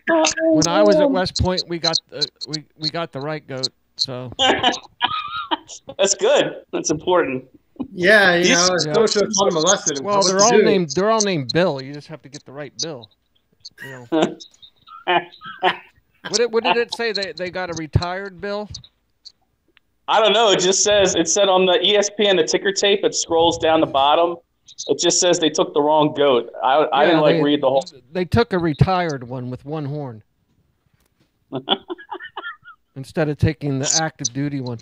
When I was at West Point, we got the right goat. So That's good. That's important. Yeah, Yeah. still should have taught him a lesson. well, What to do. they're all named Bill. You just have to get the right Bill. You know. What did it say? They got a retired Bill? I don't know. It said on the ESPN, the ticker tape, it scrolls down the bottom. It just says they took the wrong goat. I didn't read the whole. They took a retired one with one horn instead of taking the active duty one.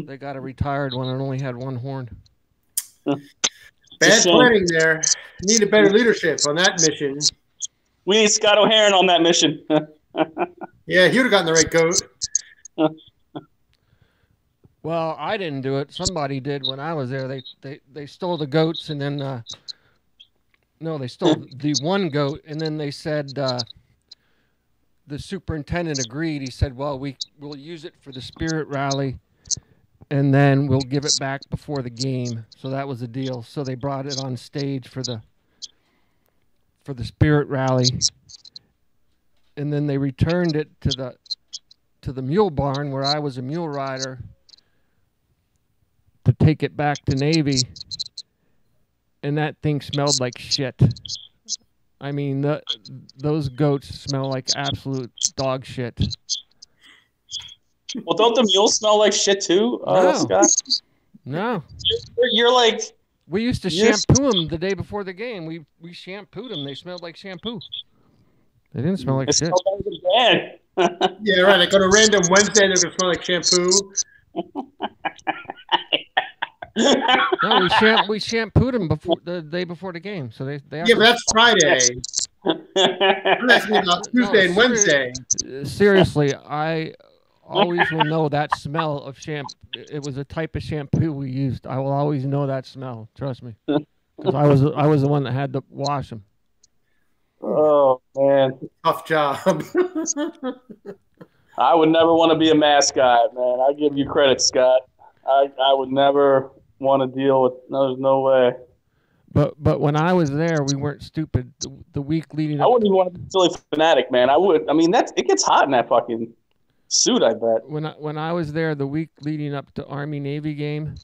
They got a retired one and only had one horn. Bad planning there. Needed better leadership on that mission. We need Scott O'Haron on that mission. Yeah, he would have gotten the right goat. Well, I didn't do it. Somebody did when I was there. They stole the goats and then no, they stole the one goat and then they said the superintendent agreed. He said, "Well, we'll use it for the spirit rally and then we'll give it back before the game." So that was the deal. So they brought it on stage for the spirit rally. And then they returned it to the mule barn where I was a mule rider to take it back to Navy, and that thing smelled like shit. I mean, those goats smell like absolute dog shit. Well, don't the mules smell like shit too, No. Scott? No. You're like... We used to shampoo them the day before the game. We shampooed them. They smelled like shampoo. They didn't smell like shit. Yeah, right. Like on a random Wednesday, they're going to smell like shampoo. No, we shampooed them before the day before the game, so they yeah, but that's Friday. I'm asking about Tuesday and Wednesday. Seriously, I always will know that smell of shampoo. It was a type of shampoo we used. I will always know that smell. Trust me, because I was the one that had to wash them. Oh man, tough job. I would never want to be a mascot, man. I give you credit, Scott. I would never want to deal with. No, there's no way. But when I was there, we weren't stupid. The week leading up, I wouldn't even want to be a silly fanatic, man. I would. I mean, it gets hot in that fucking suit. I bet. When I was there, the week leading up to Army Navy game,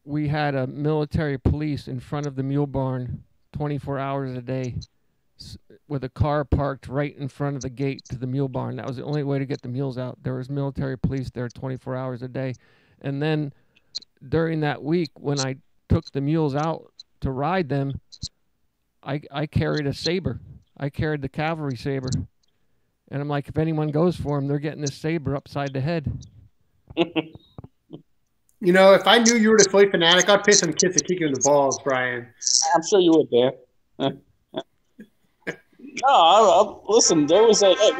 we had a military police in front of the mule barn, 24 hours a day, with a car parked right in front of the gate to the mule barn. That was the only way to get the mules out. There was military police there 24 hours a day. And then during that week, when I took the mules out to ride them, I carried a saber. I carried the cavalry saber. And I'm like, if anyone goes for them, they're getting this saber upside the head. You know, if I knew you were the Philly fanatic, I'd pay some kids to kick you in the balls, Brian. I'm sure you would, Dan. No, listen. There was we had a. I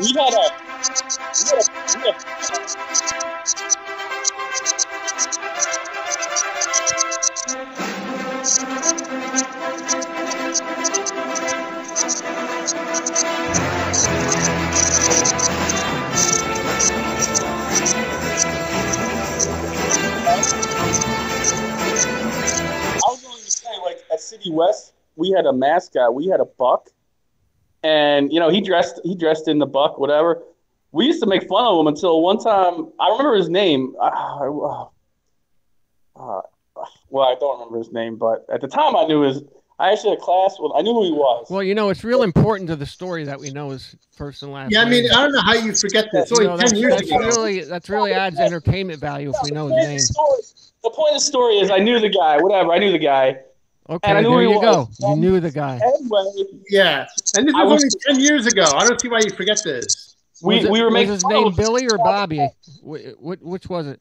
was going to say, like at City West, we had a mascot. We had a buck. And he dressed in the buck, whatever. We used to make fun of him until one time. I remember his name. Well, I don't remember his name, but at the time I actually had a class. Well, I knew who he was. Well, it's real important to the story that we know his first and last. Yeah, I mean, I don't know how you forget this. It's only 10 years ago. That really adds entertainment value if we know his name. The point of the story is I knew the guy. Whatever, I knew the guy. Okay, and I knew there you go. You knew the guy. Anyway, yeah, and this was only 10 years ago. I don't see why you forget this. We were making. Was his name Billy or Bobby? Which was it?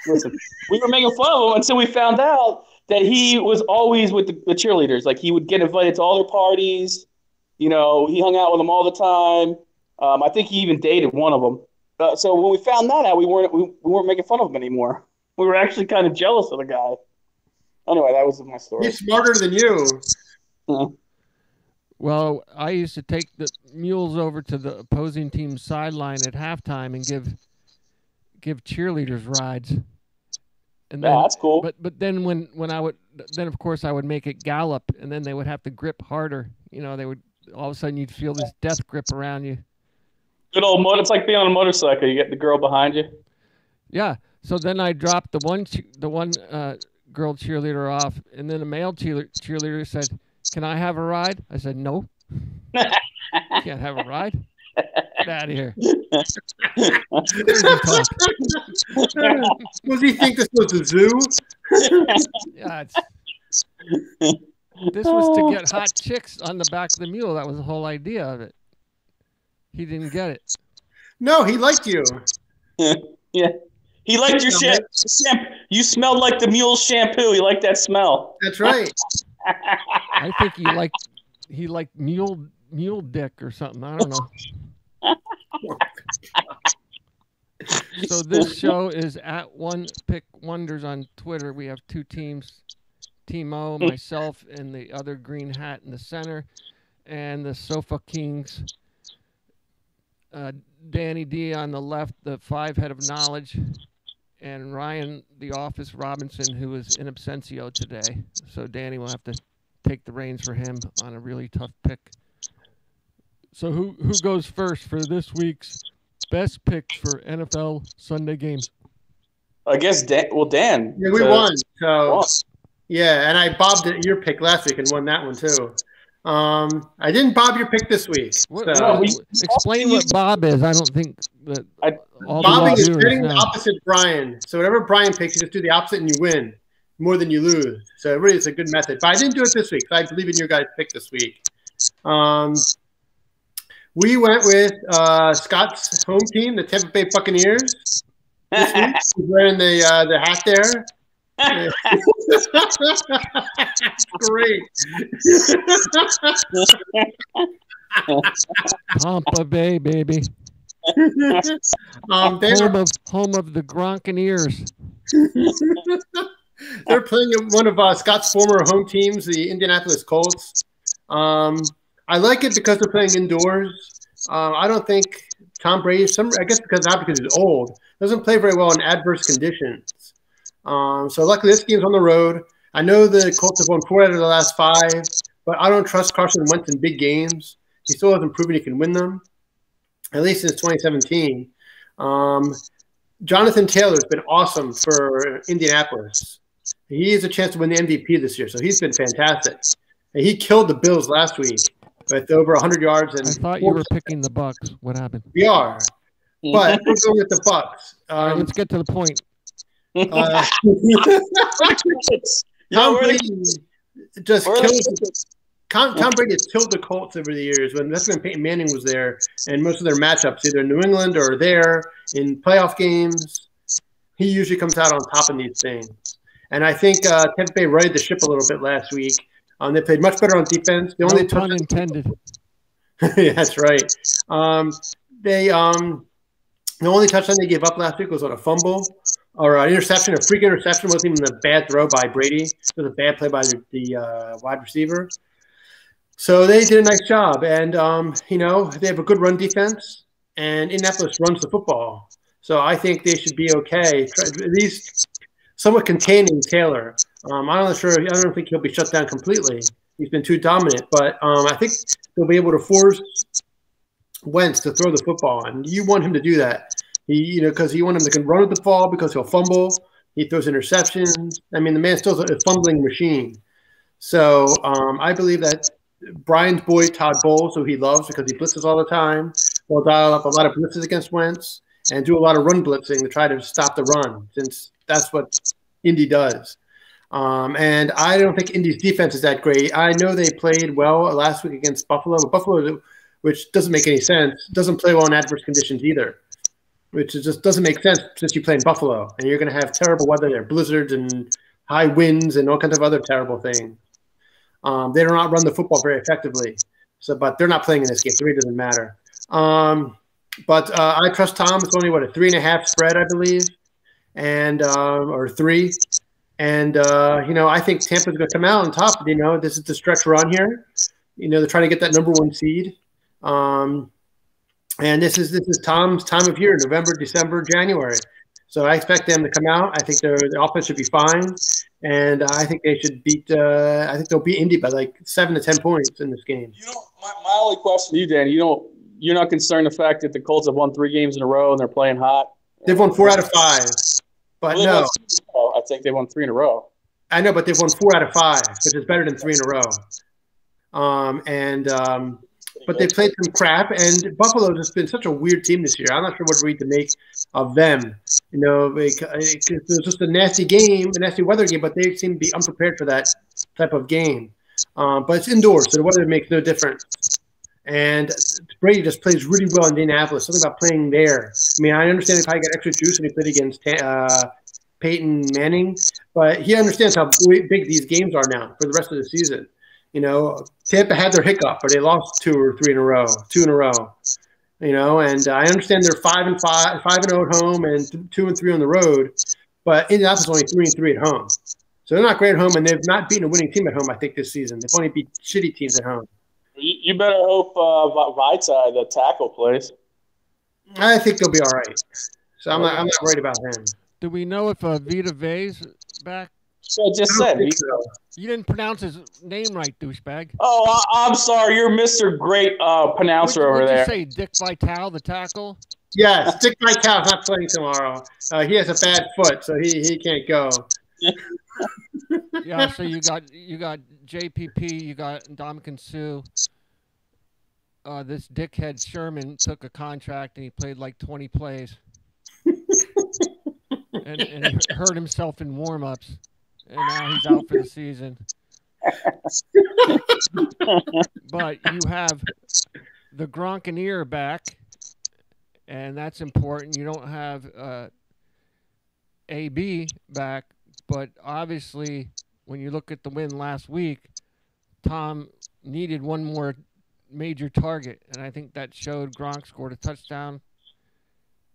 Listen, we were making fun of him until we found out that he was always with the cheerleaders. Like he would get invited to all their parties. He hung out with them all the time. I think he even dated one of them. So when we found that out, we weren't making fun of him anymore. We were actually kind of jealous of the guy. Anyway, that was my story. He's smarter than you. Yeah. Well, I used to take the mules over to the opposing team's sideline at halftime and give cheerleaders rides. And then, that's cool. But then when I would, then of course I would make it gallop, and then they would have to grip harder. You know, they would all of a sudden you'd feel this death grip around you. Good old motor. It's like being on a motorcycle. You get the girl behind you. Yeah. So then I dropped the one girl cheerleader off, and then a male cheerleader said, "Can I have a ride?" I said, "No, can't have a ride. Get out of here." Was he think this was a zoo? Yeah, this was to get hot chicks on the back of the mule. That was the whole idea of it. He didn't get it. No, he liked you. Yeah. He liked your shampoo. You smelled like the mule's shampoo. He liked that smell. That's right. I think he liked mule dick or something. I don't know. So this show is at One Pick Wonders on Twitter. We have two teams, Team O, myself, and the other green hat in the center, and the Sofa Kings. Danny D on the left, the 5 head of knowledge, and Ryan, the Office Robinson, who is in absentio today. So Danny will have to take the reins for him on a really tough pick. So who goes first for this week's best picks for NFL Sunday games? I guess Dan. Yeah, we won. So yeah, and I bobbed your pick last week and won that one too. I didn't bob your pick this week. Explain what Bob is. I don't think that bobbing is betting the opposite Brian. So whatever Brian picks, you just do the opposite and you win more than you lose. So it really is a good method. But I didn't do it this week. So I believe in your guys' pick this week. We went with Scott's home team, the Tampa Bay Buccaneers. This week, he's wearing the hat there. Great. Tampa Bay, baby. Home of the Gronkaneers. They're playing one of Scott's former home teams, the Indianapolis Colts. I like it because they're playing indoors. I don't think Tom Brady, I guess because he's old, doesn't play very well in adverse conditions. So luckily this game's on the road. I know the Colts have won 4 out of the last 5, but I don't trust Carson Wentz in big games. He still hasn't proven he can win them, at least since 2017. Jonathan Taylor's been awesome for Indianapolis. He has a chance to win the MVP this year, so he's been fantastic. And he killed the Bills last week with over 100 yards. And I thought you were picking the Bucs. What happened? We are, but we're going with the Bucs. Let's get to the point. Tom Brady just kills. Tom Brady has killed the Colts over the years. That's when Peyton Manning was there, and most of their matchups, either in New England or there in playoff games, he usually comes out on top in these things. And I think Tampa Bay righted the ship a little bit last week. They played much better on defense. The only pun intended. Yeah, that's right. The only touchdown they gave up last week was on a fumble or an interception. A freak interception wasn't even a bad throw by Brady. It was a bad play by the wide receiver. So they did a nice job. And, they have a good run defense, and Indianapolis runs the football. So I think they should be okay, at least somewhat containing Taylor. I don't think he'll be shut down completely. He's been too dominant. But I think they'll be able to force Wentz to throw the football. And you want him to do that. Because you want him to run with the ball because he'll fumble. He throws interceptions. I mean, the man's still a fumbling machine. So I believe that Brian's boy, Todd Bowles, who he loves because he blitzes all the time, will dial up a lot of blitzes against Wentz and do a lot of run blitzing to try to stop the run, since that's what Indy does. And I don't think Indy's defense is that great. I know they played well last week against Buffalo, but Buffalo, which doesn't make any sense, doesn't play well in adverse conditions either, which just doesn't make sense since you play in Buffalo and you're going to have terrible weather there, blizzards and high winds and all kinds of other terrible things. They do not run the football very effectively. But they're not playing in this game. 3 doesn't matter. But I trust Tom. It's only, a 3.5 spread, I believe, and or 3. And, I think Tampa's going to come out on top. This is the stretch run here. They're trying to get that number 1 seed. And this is Tom's time of year, November, December, January. So I expect them to come out. I think the offense should be fine. And I think they should beat. I think they'll beat Indy by like 7 to 10 points in this game. My only question to you, Dan, you're not concerned the fact that the Colts have won 3 games in a row and they're playing hot. They've won 4 out of 5, but no, I think they won 3 in a row. I know, but they've won 4 out of 5, which is better than 3 in a row. But they played some crap, and Buffalo has been such a weird team this year. I'm not sure what to make of them. You know, it was just a nasty game, a nasty weather game, but they seem to be unprepared for that type of game. But it's indoors, so the weather makes no difference. And Brady just plays really well in Indianapolis. Something about playing there. I mean, I understand he probably got extra juice when he played against Peyton Manning, but he understands how big these games are now for the rest of the season. You know, Tampa had their hiccup, but they lost 2 or 3 in a row, 2 in a row. You know, and I understand they're 5-0 at home and 2-3 on the road, but Indianapolis only 3-3 at home. So they're not great at home, and they've not beaten a winning team at home, I think, this season. They've only beat shitty teams at home. You better hope Vita, the tackle, plays. I think they'll be all right. So I'm not worried about him. Do we know if Vita Vea's back? So I just said. You didn't pronounce his name right, douchebag. Oh, I'm sorry. You're Mr. Great pronouncer over there. What did you say, Dick Vitale, the tackle? Yes, Dick Vitale's not playing tomorrow. He has a bad foot, so he can't go. Yeah, so you got JPP, you got Ndamukong Suh. This dickhead Sherman took a contract and he played like 20 plays. and he hurt himself in warm-ups. And now he's out for the season. But you have the Gronkaneer back, and that's important. You don't have AB back, but obviously when you look at the win last week, Tom needed one more major target, and I think that showed. Gronk scored a touchdown,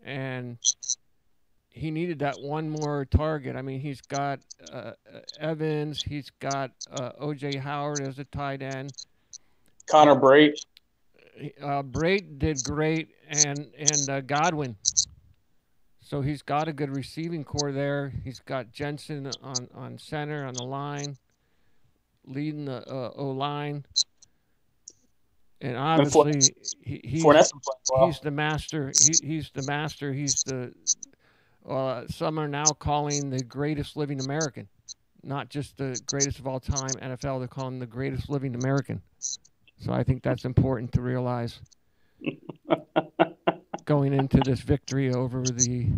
and he needed that one more target. I mean, he's got Evans. He's got O.J. Howard as a tight end. Connor Brate. Brate did great, and Godwin. So he's got a good receiving core there. He's got Jensen on center, on the line, leading the O-line. And obviously, he's the master. He's the master. He's the... some are now calling the greatest living American, not just the greatest of all time NFL. They're calling him the greatest living American. So I think that's important to realize going into this victory over the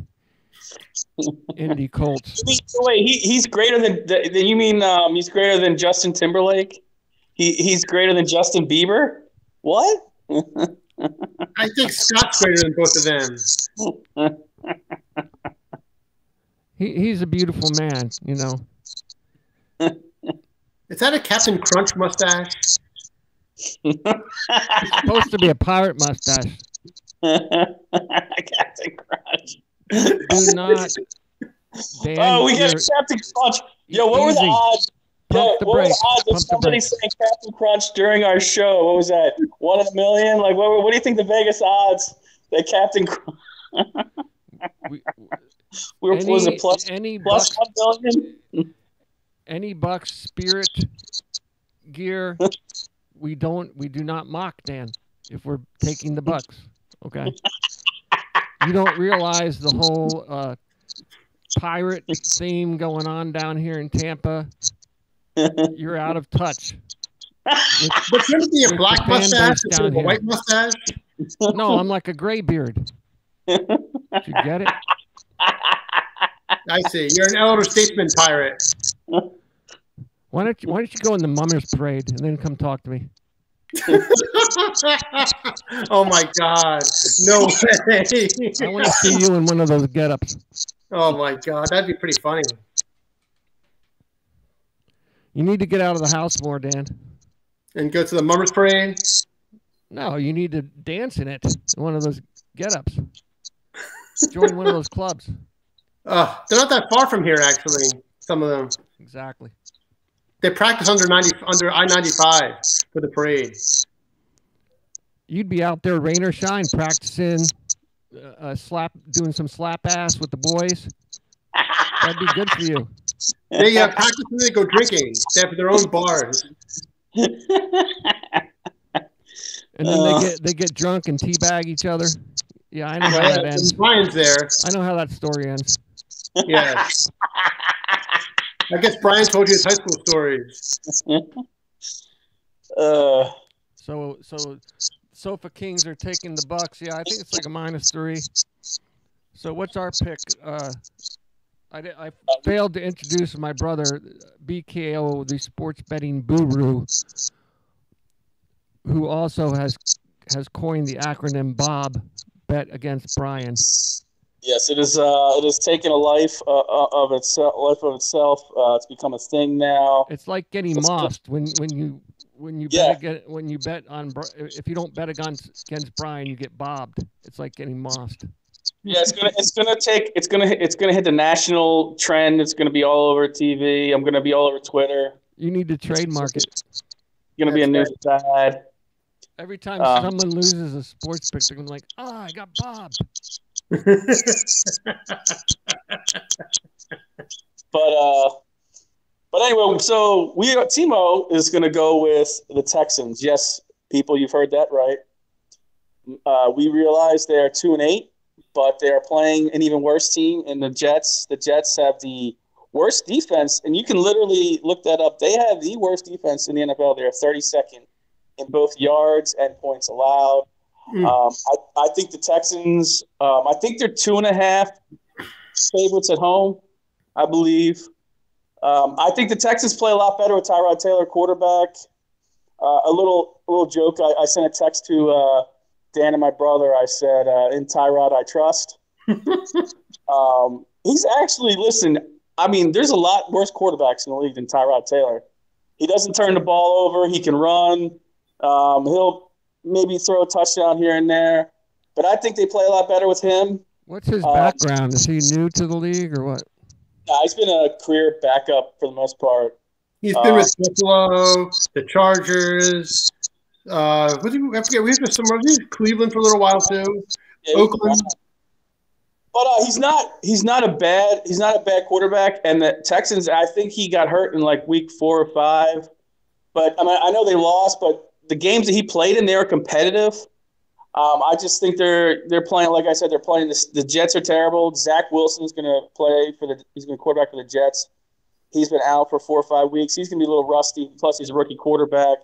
Indy Colts. Wait, he's greater than you mean? He's greater than Justin Timberlake? He's greater than Justin Bieber? What? I think Scott's greater than both of them. He's a beautiful man, you know. Is that a Captain Crunch mustache? It's supposed to be a pirate mustache. Captain Crunch. Do not. Dan, oh, we got Captain Crunch. Yo, what were the odds? What were the odds of somebody saying Captain Crunch during our show? What was that? 1 in a million? Like, what do you think the Vegas odds that Captain Crunch? Was it plus 1 billion? Any Bucks spirit gear, we do not mock, Dan, if we're taking the Bucks. Okay, you don't realize the whole pirate theme going on down here in Tampa. You're out of touch. But shouldn't it be a black mustache instead of a white mustache? No, I'm like a gray beard. Did you get it? I see. You're an elder statesman pirate. Why don't you go in the Mummers Parade and then come talk to me? Oh my God! No way! I want to see you in one of those get-ups. Oh my God, that'd be pretty funny. You need to get out of the house more, Dan. And go to the Mummers Parade? No, you need to dance in it. One of those get-ups. Join one of those clubs. They're not that far from here, actually. Some of them. Exactly. They practice under I-95 for the parade. You'd be out there, rain or shine, practicing doing some slap ass with the boys. That'd be good for you. They practice and they go drinking. They have their own bars. And then they get drunk and teabag each other. Yeah, I know how that ends. Brian's there. I know how that story ends. Yeah. I guess Brian told you his high school stories. So Sofa Kings are taking the Bucks. Yeah, I think it's like a -3. So what's our pick? I failed to introduce my brother, BKO, the sports betting guru, who also has coined the acronym Bob. Bet against Brian. Yes, it is. It has taken a life of itself. It's become a thing now. It's like getting mossed when you bet on, if you don't bet against Brian, you get bobbed. It's like getting mossed. Yeah, it's gonna hit the national trend. It's gonna be all over TV. I'm gonna be all over Twitter. You need to trademark it. It's gonna be a new fad. Every time someone loses a sports pick, they're gonna be like, I got bobbed. But anyway, so Timo is going to go with the Texans. Yes, people, you've heard that right. We realize they are 2-8, but they are playing an even worse team in the Jets. The Jets have the worst defense, and you can literally look that up. They have the worst defense in the NFL. They're 32nd in both yards and points allowed. I think the Texans, I think they're 2.5 favorites at home, I believe. I think the Texans play a lot better with Tyrod Taylor quarterback. A little joke. I sent a text to Dan and my brother. I said, "In Tyrod, I trust." He's actually, listen. I mean, there's a lot worse quarterbacks in the league than Tyrod Taylor. He doesn't turn the ball over. He can run. He'll maybe throw a touchdown here and there, but I think they play a lot better with him. What's his background? Is he new to the league or what? Nah, he's been a career backup for the most part. He's been with Buffalo, the Chargers. I forget. We have some Cleveland for a little while too. Yeah, Oakland. But he's not a bad quarterback. And the Texans, I think he got hurt in like week 4 or 5. But I mean, I know they lost, but the games that he played in, they were competitive. I just think they're playing, like I said, they're playing the Jets are terrible. Zach Wilson's going to play he's going to quarterback for the Jets. He's been out for 4 or 5 weeks. He's going to be a little rusty. Plus, he's a rookie quarterback.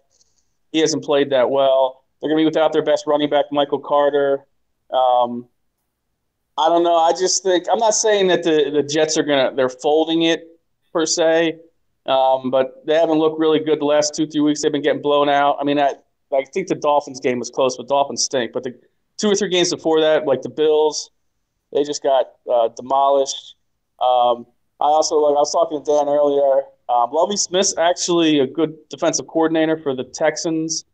He hasn't played that well. They're going to be without their best running back, Michael Carter. I don't know. I just think I'm not saying that the Jets they're folding it per se, but they haven't looked really good the last 2-3 weeks. They've been getting blown out. I mean, I think the Dolphins game was close, but Dolphins stink. But the 2 or 3 games before that, like the Bills, they just got demolished. I was talking to Dan earlier. Lovie Smith's actually a good defensive coordinator for the Texans.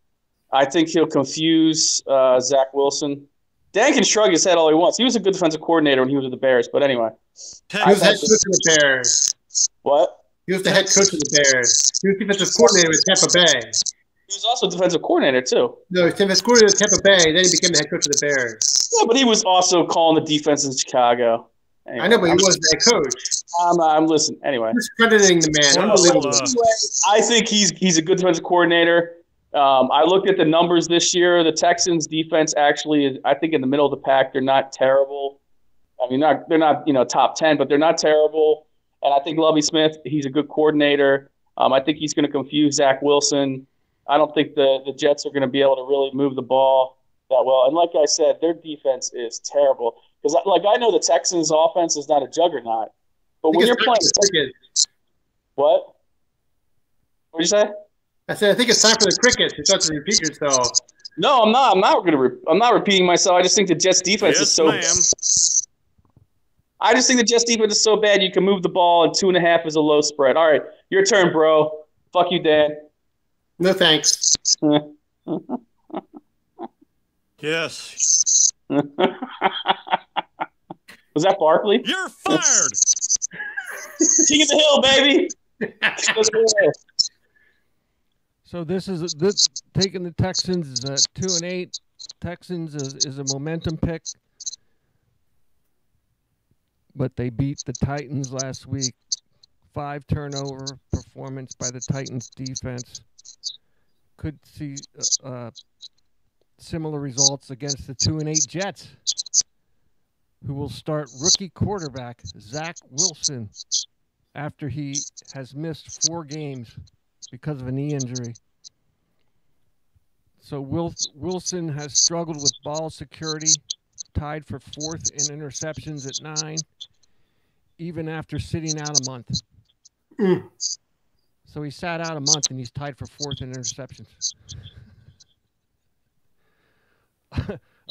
I think he'll confuse Zach Wilson. Dan can shrug his head all he wants. He was a good defensive coordinator when he was with the Bears. But anyway. He was head coach of the Bears. What? He was the head coach of the Bears. He was defensive coordinator with Tampa Bay. He was also defensive coordinator, too. No, he was defensive coordinator with Tampa Bay. Then he became the head coach of the Bears. Yeah, but he was also calling the defense in Chicago. Anyway, I know, but he wasn't the head coach. I'm listening. Anyway. Discrediting the man. Unbelievable. I think he's a good defensive coordinator. I looked at the numbers this year. The Texans' defense actually is, I think, in the middle of the pack. They're not terrible. I mean, they're not top 10, but they're not terrible. And I think Lovie Smith, he's a good coordinator. I think he's going to confuse Zach Wilson. I don't think the Jets are going to be able to really move the ball that well. And like I said, their defense is terrible. Because I know the Texans' offense is not a juggernaut, but when you're playing what? What did you say? I said I think it's time for the Crickets. You start to repeat yourself. No, I'm not. I'm not repeating myself. I just think the Jets' defense is so. I just think the Jets' defense is so bad you can move the ball, and 2.5 is a low spread. All right, your turn, bro. Fuck you, Dan. No thanks. Yes. Was that Barkley? You're fired. King of the Hill, baby. So this taking the Texans at 2-8. Texans is a momentum pick, but they beat the Titans last week 5 turnover performance by the Titans defense. Could see similar results against the 2-8 Jets, who will start rookie quarterback Zach Wilson after he has missed 4 games because of a knee injury. So Wilson has struggled with ball security, tied for 4th in interceptions at 9, even after sitting out a month. So he sat out a month and he's tied for 4th in interceptions.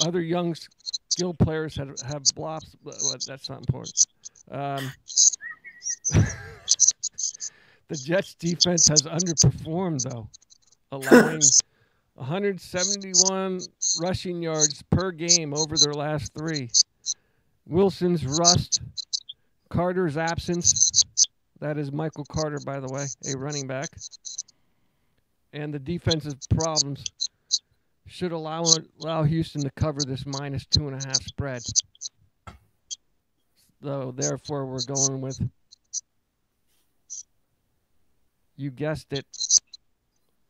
Other young skill players have flops, but that's not important. The Jets defense has underperformed, though, allowing 171 rushing yards per game over their last 3. Wilson's rust, Carter's absence, that is Michael Carter, by the way, a running back, and the defensive problems should allow Houston to cover this -2.5 spread. So therefore, we're going with, you guessed it.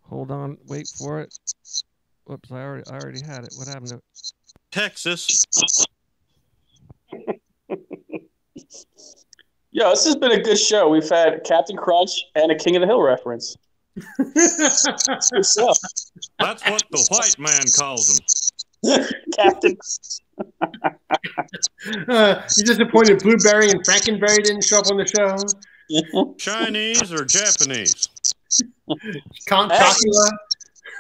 Hold on, wait for it. Whoops, I already had it. What happened to it? Texas. Yo, this has been a good show. We've had Captain Crunch and a King of the Hill reference. Good stuff. That's what the white man calls them. Captain. You disappointed Blueberry and Frankenberry didn't show up on the show? Chinese or Japanese? Count Chocula.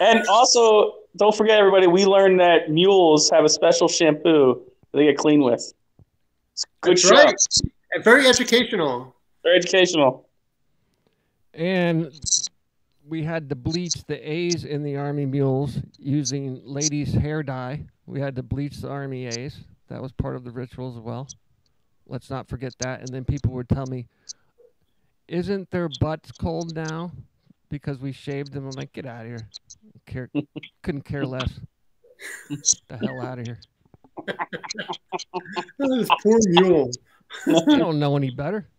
And also, don't forget, everybody, we learned that mules have a special shampoo that they get clean with. It's good That's show. right. Very educational. Very educational. And we had to bleach the A's in the Army mules using ladies' hair dye. We had to bleach the Army A's. That was part of the rituals as well. Let's not forget that. And then people would tell me, isn't their butts cold now because we shaved them? I'm like, get out of here. Couldn't care less. The hell out of here. This poor mule. You don't know any better.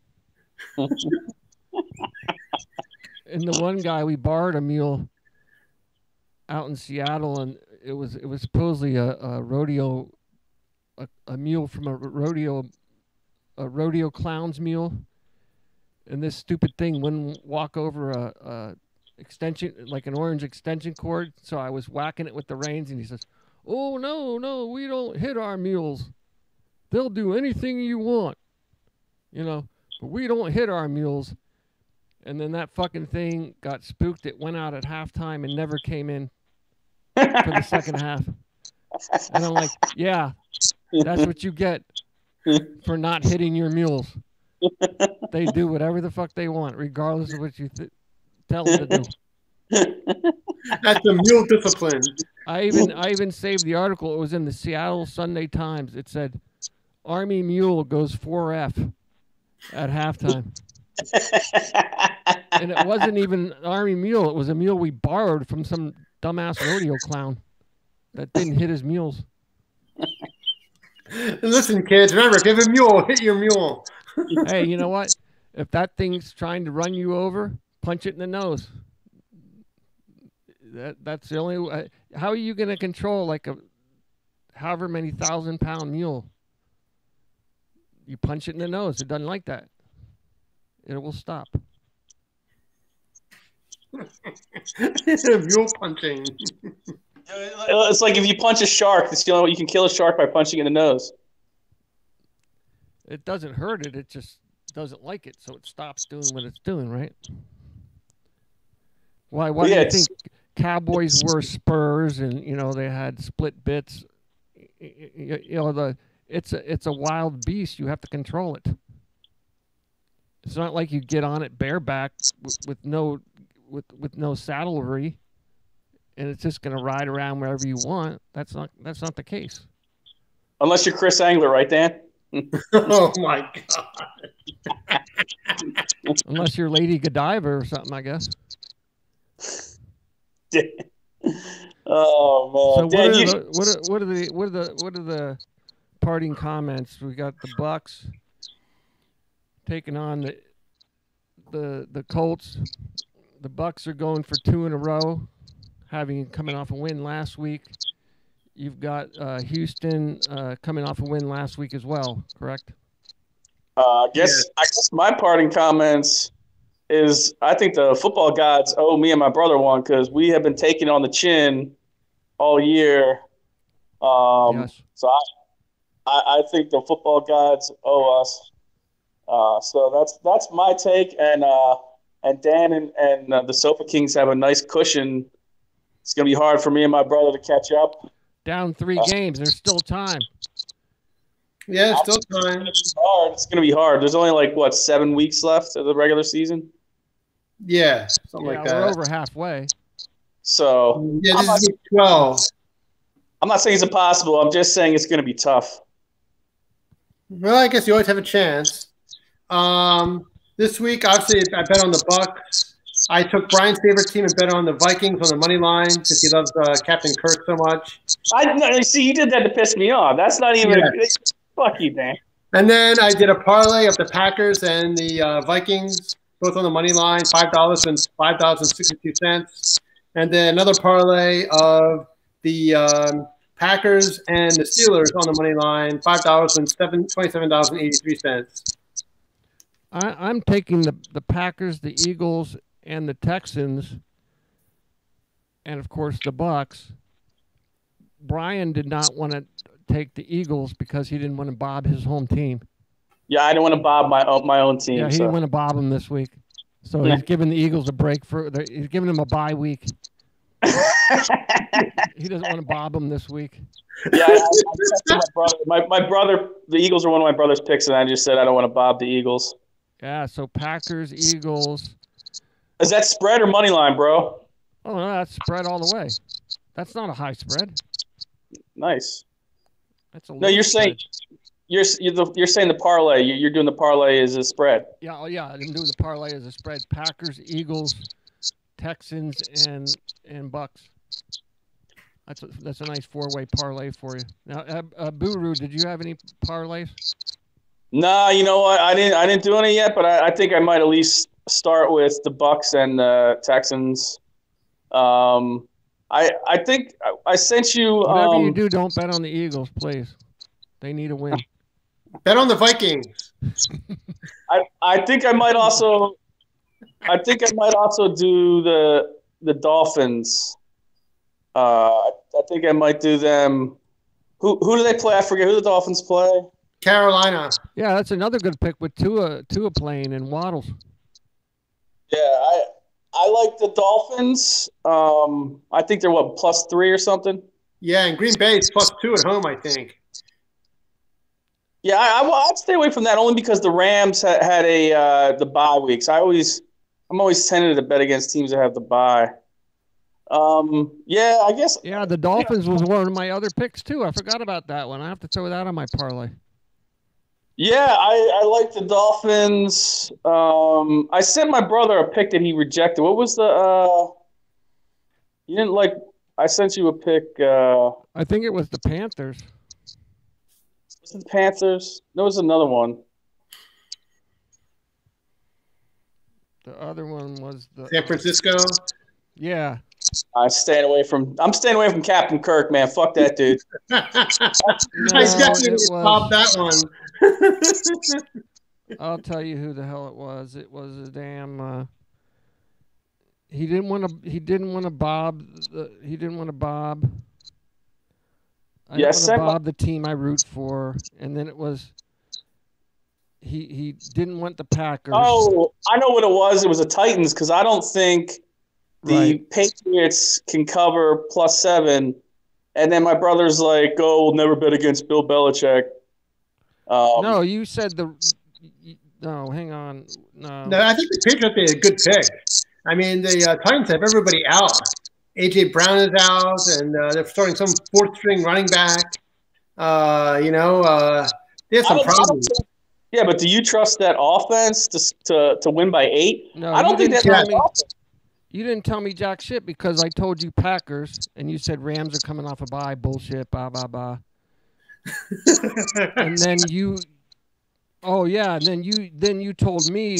And the one guy, we borrowed a mule out in Seattle, and it was supposedly a rodeo, a mule from a rodeo clown's mule, and this stupid thing wouldn't walk over a extension, like an orange extension cord. So I was whacking it with the reins, and he says, "Oh no, we don't hit our mules. They'll do anything you want, but we don't hit our mules." And then that fucking thing got spooked. It went out at halftime and never came in for the second half. And I'm like, yeah, that's what you get for not hitting your mules. They do whatever the fuck they want, regardless of what you tell them to do. That's a mule discipline. I even saved the article. It was in the Seattle Sunday Times. It said, Army mule goes 4F at halftime. And it wasn't even an Army mule. It was a mule we borrowed from some dumbass rodeo clown that didn't hit his mules. Listen, kids, remember, if you have a mule, hit your mule. Hey, you know what? If that thing's trying to run you over, punch it in the nose. That's the only way. How are you going to control like a however many 1,000-pound mule? You punch it in the nose. It doesn't like that. It will stop. Mule punching. It's like if you punch a shark, it's the only way you can kill a shark by punching it in the nose. It doesn't hurt it. It just doesn't like it, so it stops doing what it's doing, right? Why do you think Cowboys wore spurs and they had split bits? It's a wild beast. You have to control it. It's not like you get on it bareback with no saddlery, and it's just going to ride around wherever you want. That's not the case. Unless you're Chris Angler, right, Dan? Oh my God! Unless you're Lady Godiva or something, I guess. Oh man! So what are the parting comments? We got the Bucks taking on the Colts. The Bucks are going for 2 in a row, coming off a win last week. You've got Houston coming off a win last week as well, correct? I guess my parting comments is I think the football gods owe me and my brother one because we have been taking on the chin all year. Yes. So I think the football gods owe us. So that's my take, and Dan and the Sofa Kings have a nice cushion. It's gonna be hard for me and my brother to catch up. Down 3 games. There's still time. Yeah, still time. It's gonna be hard. There's only 7 weeks left of the regular season. Yeah, something like that. We're over halfway. So yeah, this is week 12. I'm not saying it's impossible. I'm just saying it's gonna be tough. Well, I guess you always have a chance. This week, obviously, I bet on the Bucks. I took Brian's favorite team and bet on the Vikings on the money line since he loves Captain Kirk so much. See, you did that to piss me off. That's not even fuck you, Dan. And then I did a parlay of the Packers and the Vikings, both on the money line, $5 and $5.62. And then another parlay of the Packers and the Steelers on the money line, $5 and $27.83. I'm taking the Packers, the Eagles, and the Texans, and of course the Bucks. Brian did not want to take the Eagles because he didn't want to bob his home team. Yeah, I didn't want to bob my own team. Yeah, he didn't want to bob them this week, so he's giving the Eagles a break he's giving them a bye week. He doesn't want to bob them this week. Yeah, my brother. The Eagles are one of my brother's picks, and I just said I don't want to bob the Eagles. Yeah, so Packers, Eagles. Is that spread or money line, bro? Oh, no, that's spread all the way. That's not a high spread. Nice. That's a no. You're spread. saying you're saying the parlay. You're doing the parlay as a spread. Yeah, I'm doing the parlay as a spread. Packers, Eagles, Texans, and Bucks. That's a nice 4-way parlay for you. Now, Buru, did you have any parlays? Nah, you know what? I didn't do any yet, but I think I might at least start with the Bucks and the Texans. I think I sent you. Whatever you do, don't bet on the Eagles, please. They need a win. Bet on the Vikings. I think I might also. I think I might also do the Dolphins. I think I might do them. Who do they play? I forget who the Dolphins play. Carolina. Yeah, that's another good pick with Tua playing and Waddles. Yeah, I like the Dolphins. I think they're +3 or something. Yeah, and Green Bay is +2 at home, I think. Yeah, I'd stay away from that only because the Rams had the bye weeks. I'm always tended to bet against teams that have the bye. Yeah, I guess. Yeah, the Dolphins was one of my other picks too. I forgot about that one. I have to throw that on my parlay. Yeah, I like the Dolphins. I sent my brother a pick that he rejected. What was the you didn't like? I sent you a pick. I think it was the Panthers. Was it the Panthers? There was another one. The other one was the San Francisco. Yeah. I'm staying away from Captain Kirk, man. Fuck that dude. I definitely popped that one. I'll tell you who the hell it was. It was a damn. He didn't want to. He didn't want to bob. He didn't want to bob. I didn't want to bob the team I root for, and then it was. He didn't want the Packers. Oh, I know what it was. It was the Titans because I don't think the Patriots can cover +7. And then my brother's like, "Oh, we'll never bet against Bill Belichick." No, you said No, hang on. No, I think the Patriots be a good pick. I mean, the Titans have everybody out. A.J. Brown is out, and they're starting some fourth-string running back. They have some problems. Yeah, but do you trust that offense to win by 8? No, I don't think that's offense. You didn't tell me jack shit because I told you Packers, and you said Rams are coming off a bye. Bullshit, blah, blah, blah. And then you – oh, yeah, and then you told me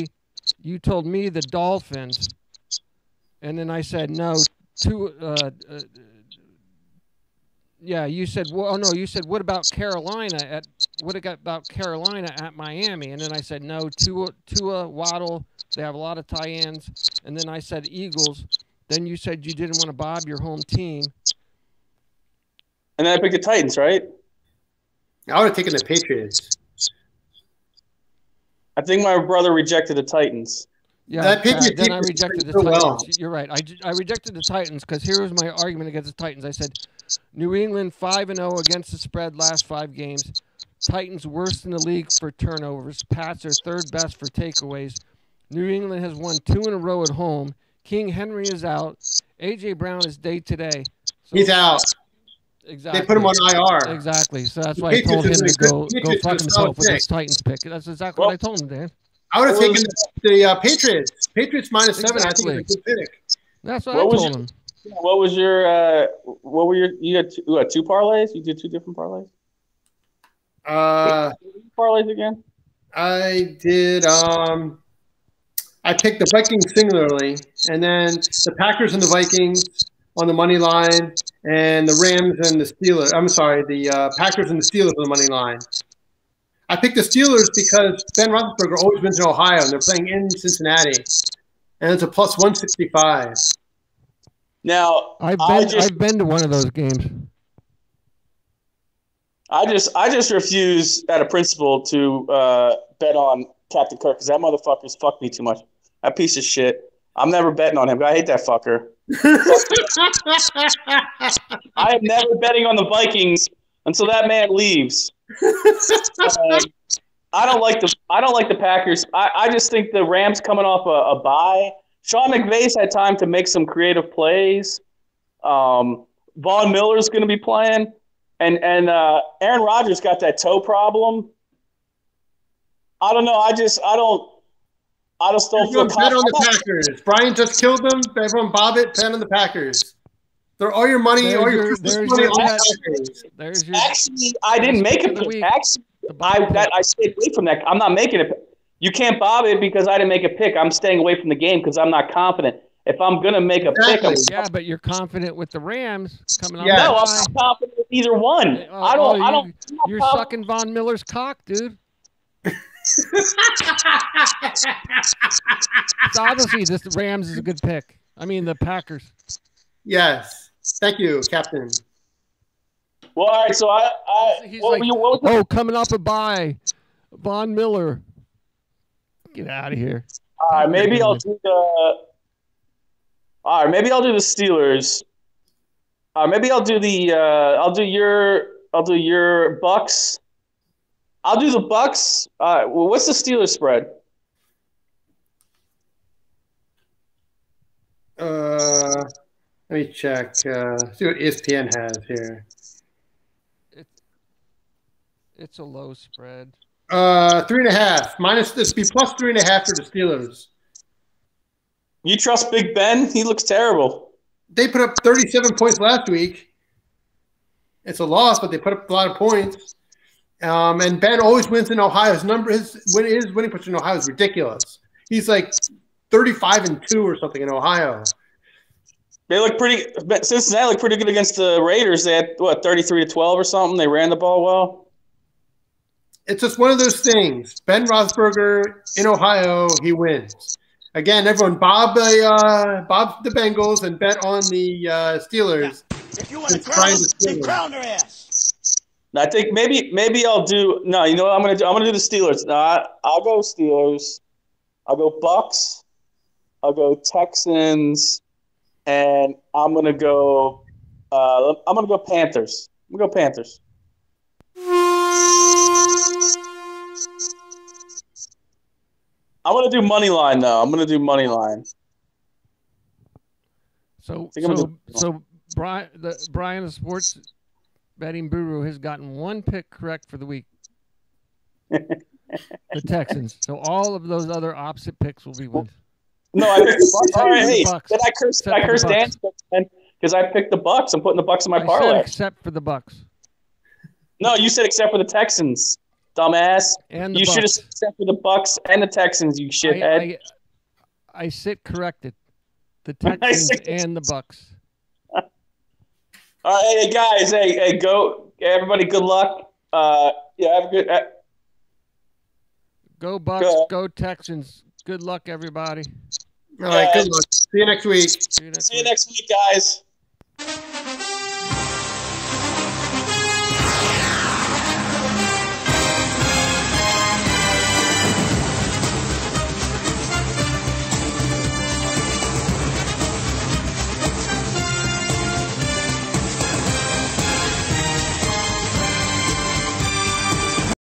You told me the Dolphins, and then I said no. Yeah, you said, well, oh no, you said, what about Carolina about Carolina at Miami? And then I said, no, Tua, Waddle, they have a lot of tie-ins. And then I said Eagles. Then you said you didn't want to bob your home team. And then I picked the Titans, right? I would have taken the Patriots. I think my brother rejected the Titans. Yeah, Patriots then I rejected the so Titans. well. You're right. I rejected the Titans because here was my argument against the Titans. I said, New England 5-0 against the spread last 5 games. Titans worst in the league for turnovers. Pats are third best for takeaways. New England has won 2 in a row at home. King Henry is out. A.J. Brown is day today. So, He's out. Exactly. They put him on IR. Exactly. So that's why I told him to go fuck himself with his Titans pick. That's exactly what I told him, Dan. I would have taken the Patriots. Patriots -7. Exactly. I think it's a good pick. That's what I told him. What was your? What were your? You had 2 parlays. You did 2 different parlays. Parlays again. I did. I picked the Vikings singularly, and then the Packers and the Vikings on the money line, and the Rams and the Steelers. I'm sorry, the Packers and the Steelers on the money line. I picked the Steelers because Ben Roethlisberger always wins in Ohio, and they're playing in Cincinnati, and it's a +165. Now I've been to one of those games. I just refuse, out of principle, to bet on Captain Kirk because that motherfucker's fucked me too much. That piece of shit. I'm never betting on him. I hate that fucker. I am never betting on the Vikings until that man leaves. I don't like the Packers. I just think the Rams coming off a bye. Sean McVay's had time to make some creative plays. Von Miller's going to be playing, and Aaron Rodgers got that toe problem. I don't know. I just don't feel bet on the Packers. Brian just killed them. Everyone bob it. Bet on the Packers. They're all your money. All your Christmas money on the Packers. Actually, I didn't make a pick. Actually, I stayed away from that. I'm not making it. You can't bob it because I didn't make a pick. I'm staying away from the game because I'm not confident. If I'm gonna make a pick, but you're confident with the Rams coming on. Yeah. No, I'm not confident with either one. I don't. You're sucking Von Miller's cock, dude. So obviously, this Rams is a good pick. I mean, the Packers. Yes. Thank you, Captain. Well, all right. So coming off a bye, Von Miller. Get out of here. Maybe I'll do the. All right, maybe I'll do the Steelers. Maybe I'll do the. I'll do your Bucks. I'll do the Bucks. What's the Steelers spread? Let me check. See what ESPN has here. It's a low spread. 3.5 minus this be +3.5 for the Steelers. You trust Big Ben? He looks terrible. They put up 37 points last week. It's a loss, but they put up a lot of points. And Ben always wins in Ohio. His winning percentage in Ohio is ridiculous. He's like 35-2 or something in Ohio. They look pretty. Cincinnati looked pretty good against the Raiders. They had 33-12 or something. They ran the ball well. It's just one of those things. Ben Roethlisberger in Ohio, he wins. Again, everyone bob the Bengals and bet on the Steelers. If you want to crown, then crown their ass. I think maybe I'll do. No, you know what I'm gonna do? I'm gonna do the Steelers. No, I'll go Steelers. I'll go Bucks. I'll go Texans, and I'm gonna go Panthers. I'm gonna go Panthers. I'm gonna do money line though. I'm gonna do money line. So Brian, the sports betting guru, has gotten one pick correct for the week. The Texans. So all of those other opposite picks will be wins. No, I picked the Bucks. All right, hey, then I cursed Dan's because I picked the Bucks. I'm putting the Bucks in my parlay. Except for the Bucks. No, you said except for the Texans, dumbass. And you should have said except for the Bucks and the Texans, you shithead. I sit corrected. The Texans and the Bucks. All right, hey guys, hey, go, everybody. Good luck. Yeah, have a good. Go Bucks, go Texans. Good luck, everybody. All right, good luck. See you next week. See you next See you week. next week, guys.